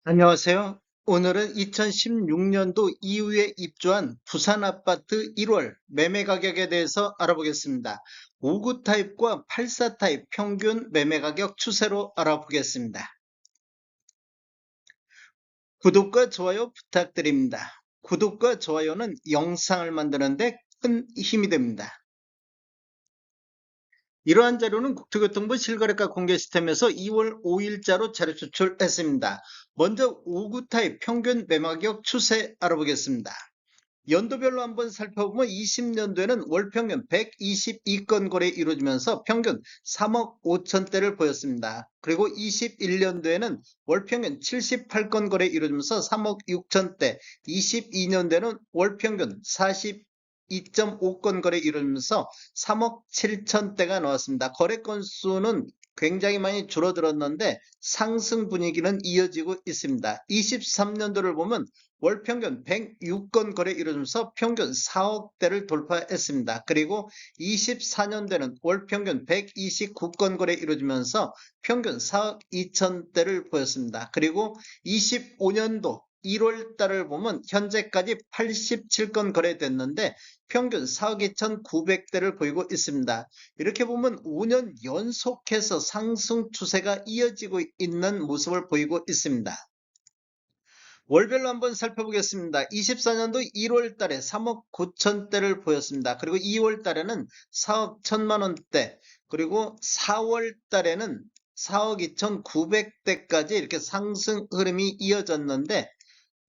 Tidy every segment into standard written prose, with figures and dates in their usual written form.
안녕하세요. 오늘은 2016년도 이후에 입주한 부산 아파트 1월 매매 가격에 대해서 알아보겠습니다. 5구 타입과 84 타입 평균 매매 가격 추세로 알아보겠습니다. 구독과 좋아요 부탁드립니다. 구독과 좋아요는 영상을 만드는데 큰 힘이 됩니다. 이러한 자료는 국토교통부 실거래가 공개 시스템에서 2월 5일자로 자료 제출했습니다. 먼저 5구 타입 평균 매매가격 추세 알아보겠습니다. 연도별로 한번 살펴보면 20년도에는 월평균 122건 거래 이루어지면서 평균 3억 5천대를 보였습니다. 그리고 21년도에는 월평균 78건 거래 이루어지면서 3억 6천대, 22년도에는 월평균 42.5건 거래 이루어지면서 3억 7천대가 나왔습니다. 거래 건수는 굉장히 많이 줄어들었는데 상승 분위기는 이어지고 있습니다. 23년도를 보면 월평균 106건 거래 이루어지면서 평균 4억대를 돌파했습니다. 그리고 24년도에는 월평균 129건 거래 이루어지면서 평균 4억 2천대를 보였습니다. 그리고 25년도 1월 달을 보면 현재까지 87건 거래됐는데 평균 4억 2,900대를 보이고 있습니다. 이렇게 보면 5년 연속해서 상승 추세가 이어지고 있는 모습을 보이고 있습니다. 월별로 한번 살펴보겠습니다. 24년도 1월 달에 3억 9천대를 보였습니다. 그리고 2월 달에는 4억 1천만 원대, 그리고 4월 달에는 4억 2,900대까지 이렇게 상승 흐름이 이어졌는데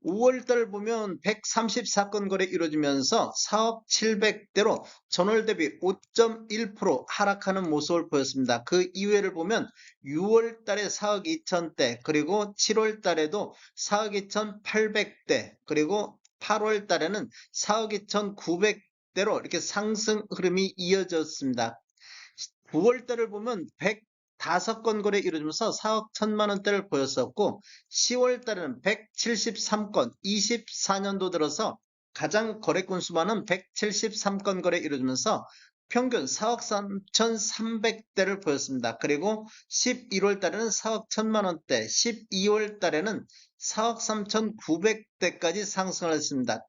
5월달 보면 134건 거래 이루어지면서 4억 700대로 전월 대비 5.1% 하락하는 모습을 보였습니다. 그 이외를 보면 6월달에 4억 2천대, 그리고 7월달에도 4억 2,800대, 그리고 8월달에는 4억 2,900대로 이렇게 상승 흐름이 이어졌습니다. 9월달을 보면 105건 거래 이루어지면서 4억 1천만 원대를 보였었고 10월달에는 173건, 24년도 들어서 가장 거래 건수 많은 173건 거래 이루어지면서 평균 4억 3,300대를 보였습니다. 그리고 11월 달에는 4억 1천만 원대, 12월 달에는 4억 3,900대까지 상승을 했습니다.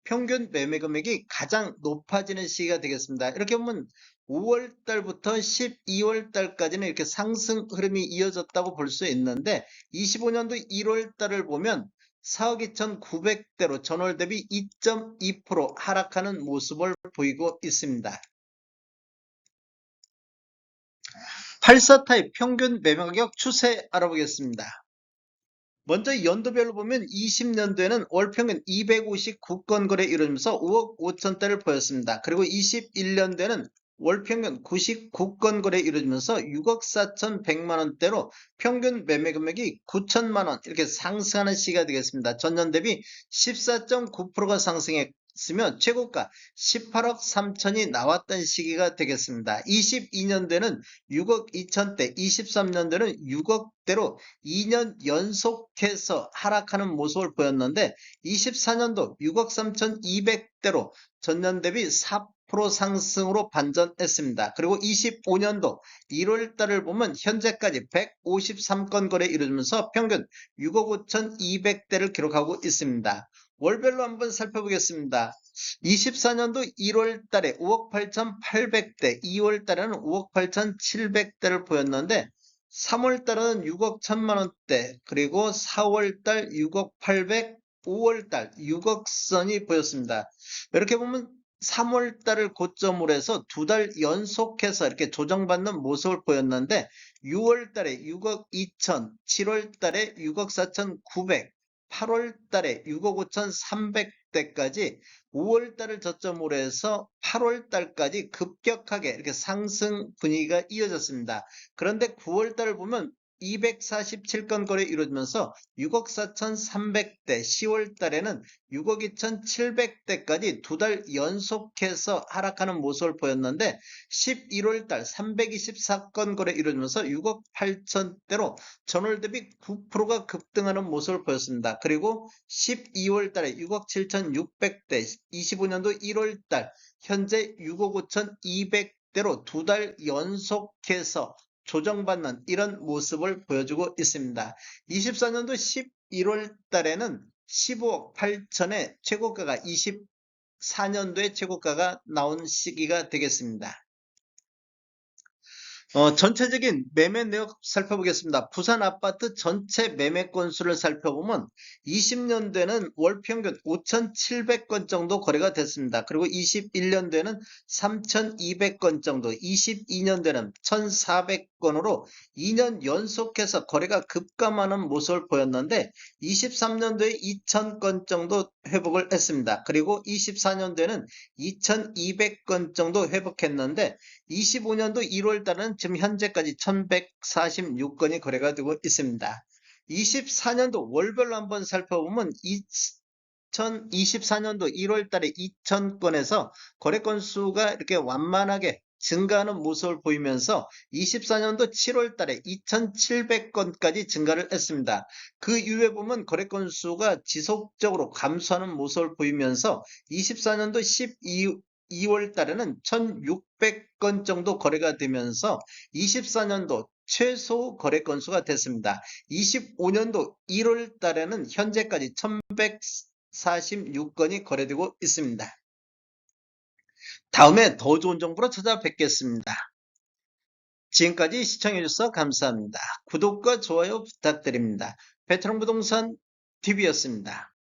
평균 매매 금액이 가장 높아지는 시기가 되겠습니다. 이렇게 보면 5월 달부터 12월 달까지는 이렇게 상승 흐름이 이어졌다고 볼 수 있는데 25년도 1월 달을 보면 4억 2,900대로 전월 대비 2.2% 하락하는 모습을 보이고 있습니다. 84 타입 평균 매매 가격 추세 알아보겠습니다. 먼저 연도별로 보면 20년도에는 월평균 259건 거래 이루어지면서 5억 5천대를 보였습니다. 그리고 21년도에는 월평균 99건 거래 이루어지면서 6억 4,100만 원대로 평균 매매 금액이 9천만 원 이렇게 상승하는 시기가 되겠습니다. 전년 대비 14.9%가 상승했으며 최고가 18억 3천이 나왔던 시기가 되겠습니다. 22년도에는 6억 2천대, 23년도에는 6억대로 2년 연속해서 하락하는 모습을 보였는데 24년도 6억 3,200대로 전년 대비 4% 상승으로 반전했습니다. 그리고 25년도 1월 달을 보면 현재까지 153건 거래 이루어지면서 평균 6억 5,200대를 기록하고 있습니다. 월별로 한번 살펴보겠습니다. 24년도 1월 달에 5억 8,800대, 2월 달에는 5억 8,700대를 보였는데 3월 달은 6억 1천만 원대, 그리고 4월 달 6억 800, 5월 달 6억 선이 보였습니다. 이렇게 보면 3월 달을 고점으로 해서 2달 연속해서 이렇게 조정받는 모습을 보였는데 6월 달에 6억 2천, 7월 달에 6억 4,900, 8월 달에 6억 5,300대까지 5월 달을 저점으로 해서 8월 달까지 급격하게 이렇게 상승 분위기가 이어졌습니다. 그런데 9월 달을 보면 247건 거래 이루어지면서 6억 4,300대, 10월 달에는 6억 2,700대까지 2달 연속해서 하락하는 모습을 보였는데 11월 달 324건 거래 이루어지면서 6억 8천대로 전월 대비 9%가 급등하는 모습을 보였습니다. 그리고 12월 달에 6억 7,600대, 25년도 1월 달 현재 6억 5,200대로 2달 연속해서 조정받는 이런 모습을 보여주고 있습니다. 24년도 11월 달에는 15억 8천의 최고가가 24년도에 최고가가 나온 시기가 되겠습니다. 전체적인 매매 내역 살펴보겠습니다. 부산 아파트 전체 매매 건수를 살펴보면 20년도에는 월 평균 5,700건 정도 거래가 됐습니다. 그리고 21년도에는 3,200건 정도, 22년도에는 1,400건으로 2년 연속해서 거래가 급감하는 모습을 보였는데 23년도에 2,000건 정도 회복을 했습니다. 그리고 24년도에는 2,200건 정도 회복했는데 25년도 1월 달은 지금 현재까지 1146건이 거래가 되고 있습니다. 24년도 월별로 한번 살펴보면 2024년도 1월 달에 2000건에서 거래 건수가 이렇게 완만하게 증가하는 모습을 보이면서 24년도 7월 달에 2700건까지 증가를 했습니다. 그 이후에 보면 거래 건수가 지속적으로 감소하는 모습을 보이면서 24년도 2월 달에는 1600건 정도 거래가 되면서 24년도 최소 거래 건수가 됐습니다. 25년도 1월 달에는 현재까지 1146건이 거래되고 있습니다. 다음에 더 좋은 정보로 찾아뵙겠습니다. 지금까지 시청해주셔서 감사합니다. 구독과 좋아요 부탁드립니다. 베테랑 부동산 TV였습니다.